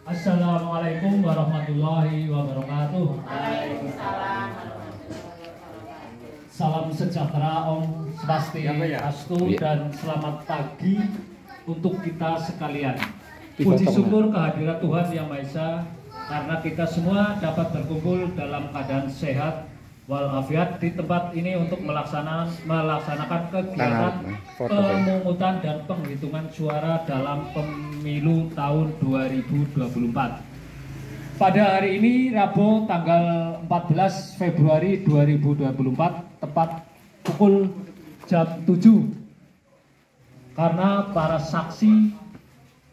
Assalamualaikum warahmatullahi wabarakatuh. Waalaikumsalam. Salam sejahtera Om Swastiastu dan selamat pagi untuk kita sekalian. Puji syukur kehadirat Tuhan Yang Maha Esa karena kita semua dapat berkumpul dalam keadaan sehat walafiat di tempat ini untuk melaksanakan kegiatan pemungutan dan penghitungan suara dalam pemilu tahun 2024. Pada hari ini Rabu tanggal 14 Februari 2024 tepat pukul jam 7, karena para saksi,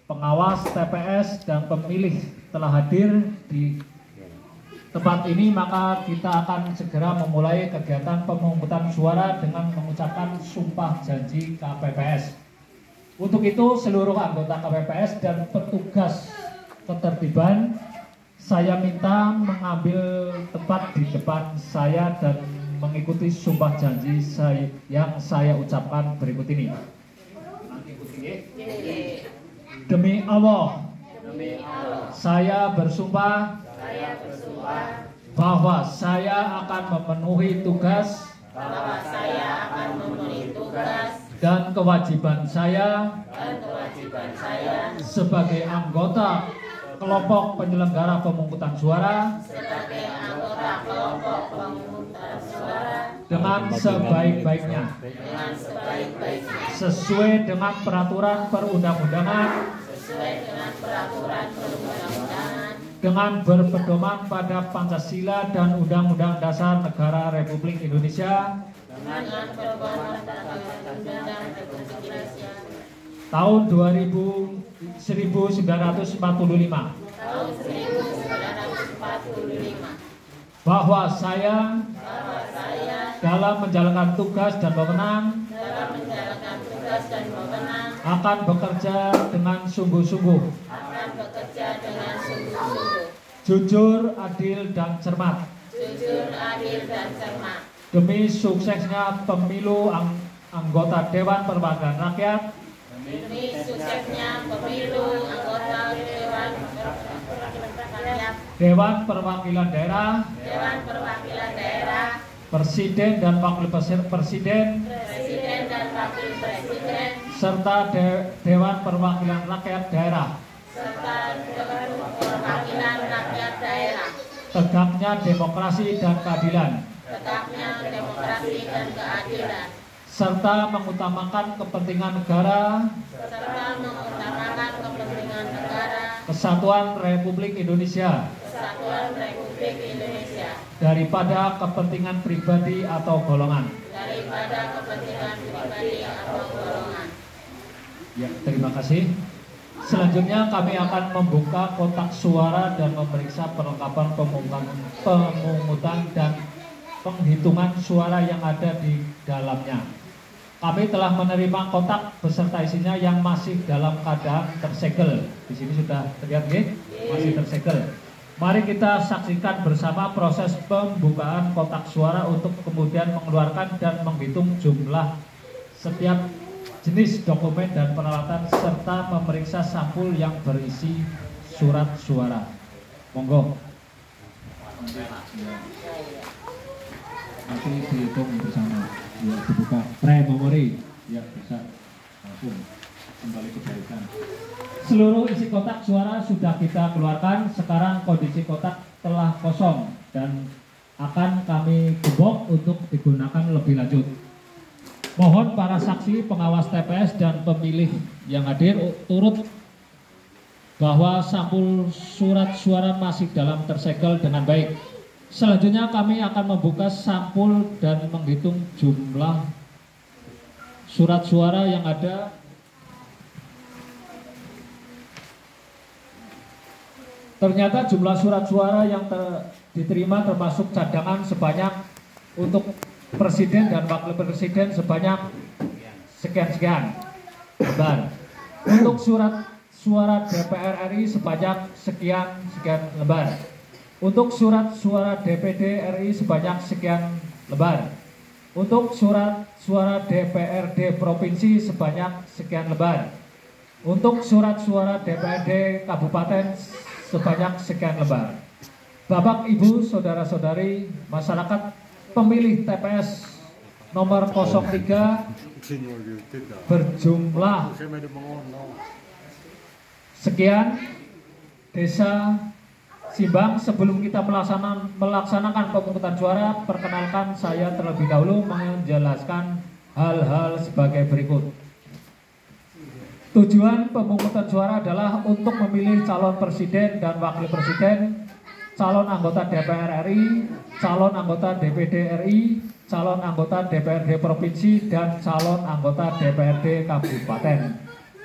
pengawas TPS dan pemilih telah hadir di tempat ini, maka kita akan segera memulai kegiatan pemungutan suara dengan mengucapkan sumpah janji KPPS. Untuk itu seluruh anggota KPPS dan petugas ketertiban saya minta mengambil tempat di depan saya dan mengikuti sumpah janji yang saya ucapkan berikut ini. Demi Allah, saya bersumpah bahwa saya akan memenuhi tugas dan kewajiban saya sebagai anggota kelompok penyelenggara pemungutan suara dengan sebaik-baiknya sesuai dengan peraturan perundang-undangan dengan berpedoman pada Pancasila dan Undang-Undang Dasar Negara Republik Indonesia tahun 1945 bahwa saya dalam menjalankan tugas dan wewenang akan bekerja dengan sungguh-sungguh, jujur, adil, dan cermat demi suksesnya pemilu anggota Dewan Perwakilan Rakyat, Dewan Perwakilan Daerah, Presiden dan Wakil Presiden, serta Dewan Perwakilan Rakyat Daerah. Tegaknya demokrasi dan keadilan, serta mengutamakan kepentingan negara, Kesatuan Republik Indonesia, daripada kepentingan pribadi atau golongan. Ya, terima kasih. Selanjutnya kami akan membuka kotak suara dan memeriksa perlengkapan pemungutan dan penghitungan suara yang ada di dalamnya. Kami telah menerima kotak beserta isinya yang masih dalam keadaan tersegel. Di sini sudah terlihat, masih tersegel. Mari kita saksikan bersama proses pembukaan kotak suara untuk kemudian mengeluarkan dan menghitung jumlah setiap jenis dokumen dan peralatan serta memeriksa sampul yang berisi surat suara. Monggo. Nanti dihitung bersama. Ya, dibuka pre-memori. Ya, bisa langsung kembali ke barisan. Seluruh isi kotak suara sudah kita keluarkan. Sekarang kondisi kotak telah kosong dan akan kami gembok untuk digunakan lebih lanjut. Mohon para saksi, pengawas TPS dan pemilih yang hadir turut bahwa sampul surat suara masih dalam tersegel dengan baik. Selanjutnya kami akan membuka sampul dan menghitung jumlah surat suara yang ada. Ternyata jumlah surat suara yang diterima termasuk cadangan sebanyak untuk Presiden dan Wakil Presiden sebanyak sekian-sekian lembar. Untuk surat suara DPR RI sebanyak sekian-sekian lembar. Untuk surat suara DPD RI sebanyak sekian lembar. Untuk surat suara DPRD Provinsi sebanyak sekian lembar. Untuk surat suara DPRD Kabupaten sebanyak sekian lembar. Bapak, Ibu, Saudara-saudari, masyarakat pemilih TPS nomor 03 berjumlah sekian Desa Simbang. Sebelum kita melaksanakan pemungutan suara, perkenalkan saya terlebih dahulu menjelaskan hal-hal sebagai berikut. Tujuan pemungutan suara adalah untuk memilih calon presiden dan wakil presiden, calon anggota DPR RI, calon anggota DPD RI, calon anggota DPRD Provinsi, dan calon anggota DPRD Kabupaten,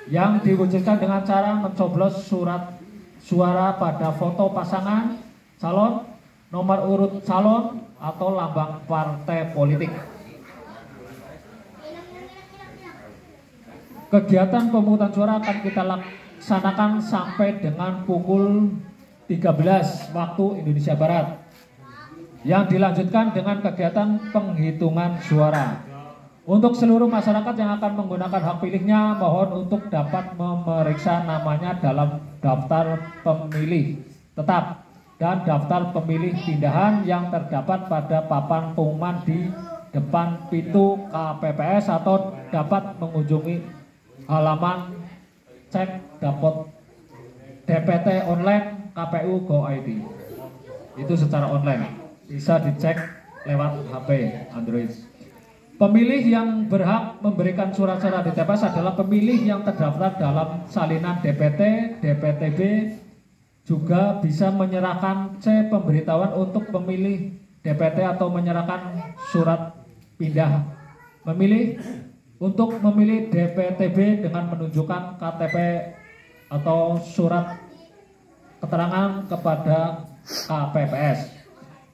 yang diwujudkan dengan cara mencoblos surat suara pada foto pasangan calon, nomor urut calon, atau lambang partai politik. Kegiatan pemungutan suara akan kita laksanakan sampai dengan pukul 13 waktu Indonesia Barat, yang dilanjutkan dengan kegiatan penghitungan suara. Untuk seluruh masyarakat yang akan menggunakan hak pilihnya, mohon untuk dapat memeriksa namanya dalam daftar pemilih tetap dan daftar pemilih pindahan yang terdapat pada papan pengumuman di depan pintu KPPS, atau dapat mengunjungi halaman cek dapot DPT online KPU Go.id. Itu secara online, bisa dicek lewat HP Android. Pemilih yang berhak memberikan surat suara di TPS adalah pemilih yang terdaftar dalam salinan DPT, DPTB, juga bisa menyerahkan C pemberitahuan untuk pemilih DPT atau menyerahkan surat pindah memilih. Untuk memilih DPTB dengan menunjukkan KTP atau surat keterangan kepada KPPS.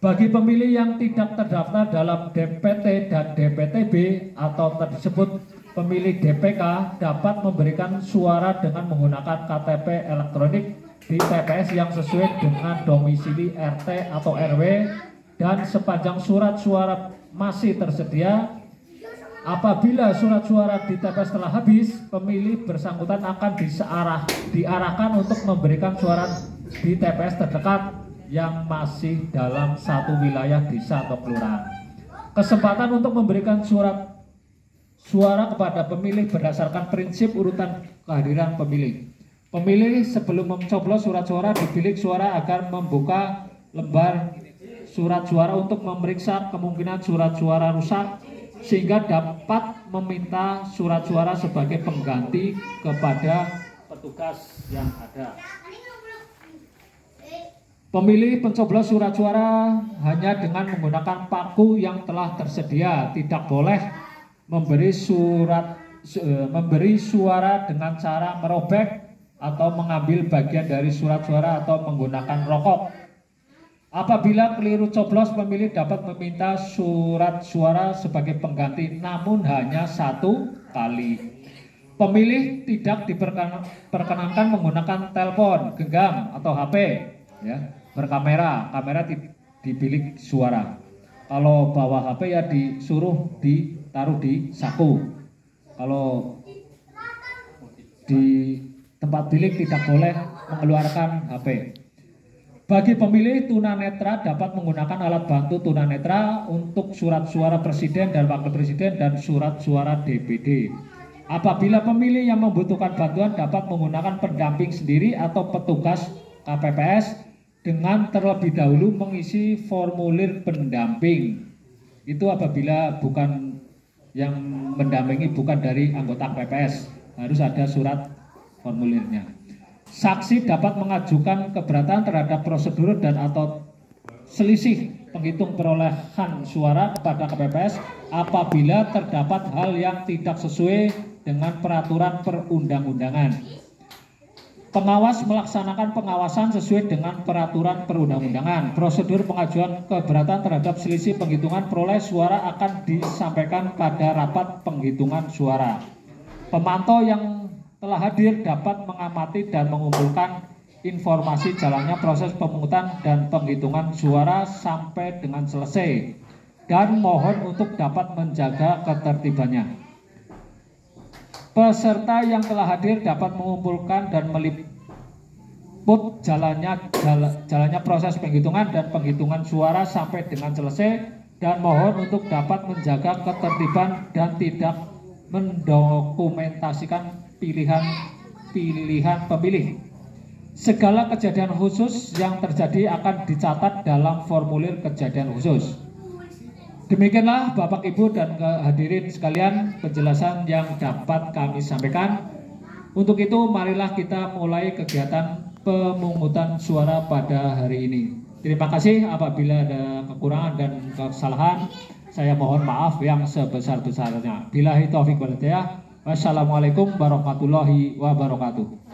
Bagi pemilih yang tidak terdaftar dalam DPT dan DPTB atau tersebut pemilih DPK, dapat memberikan suara dengan menggunakan KTP elektronik di TPS yang sesuai dengan domisili RT atau RW, dan sepanjang surat suara masih tersedia. Apabila surat suara di TPS telah habis, pemilih bersangkutan akan diarahkan untuk memberikan suara di TPS terdekat yang masih dalam satu wilayah desa atau kelurahan. Kesempatan untuk memberikan surat suara kepada pemilih berdasarkan prinsip urutan kehadiran pemilih. Pemilih sebelum mencoblos surat suara di bilik suara agar membuka lembar surat suara untuk memeriksa kemungkinan surat suara rusak, sehingga dapat meminta surat suara sebagai pengganti kepada petugas yang ada. Pemilih pencoblos surat suara hanya dengan menggunakan paku yang telah tersedia, tidak boleh memberi suara dengan cara merobek atau mengambil bagian dari surat suara atau menggunakan rokok. Apabila keliru coblos, pemilih dapat meminta surat suara sebagai pengganti, namun hanya satu kali. Pemilih tidak diperkenankan menggunakan telepon genggam atau HP ya, berkamera, di bilik suara. Kalau bawa HP ya disuruh ditaruh di saku. Kalau di tempat bilik tidak boleh mengeluarkan HP. Bagi pemilih tunanetra dapat menggunakan alat bantu tunanetra untuk surat suara presiden dan wakil presiden dan surat suara DPD. Apabila pemilih yang membutuhkan bantuan dapat menggunakan pendamping sendiri atau petugas KPPS dengan terlebih dahulu mengisi formulir pendamping. Itu apabila bukan yang mendampingi bukan dari anggota KPPS, harus ada surat formulirnya. Saksi dapat mengajukan keberatan terhadap prosedur dan atau selisih penghitung perolehan suara kepada KPPS apabila terdapat hal yang tidak sesuai dengan peraturan perundang-undangan. Pengawas melaksanakan pengawasan sesuai dengan peraturan perundang-undangan. Prosedur pengajuan keberatan terhadap selisih penghitungan peroleh suara akan disampaikan pada rapat penghitungan suara. Pemantau yang telah hadir dapat mengamati dan mengumpulkan informasi jalannya proses pemungutan dan penghitungan suara sampai dengan selesai, dan mohon untuk dapat menjaga ketertibannya. Peserta yang telah hadir dapat mengumpulkan dan meliput jalannya proses penghitungan dan penghitungan suara sampai dengan selesai, dan mohon untuk dapat menjaga ketertiban dan tidak mendokumentasikan pilihan pemilih. Segala kejadian khusus yang terjadi akan dicatat dalam formulir kejadian khusus. Demikianlah Bapak Ibu dan hadirin sekalian penjelasan yang dapat kami sampaikan. Untuk itu marilah kita mulai kegiatan pemungutan suara pada hari ini. Terima kasih. Apabila ada kekurangan dan kesalahan, saya mohon maaf yang sebesar-besarnya. Billahi taufiq wal hidayah. Wassalamualaikum warahmatullahi wabarakatuh.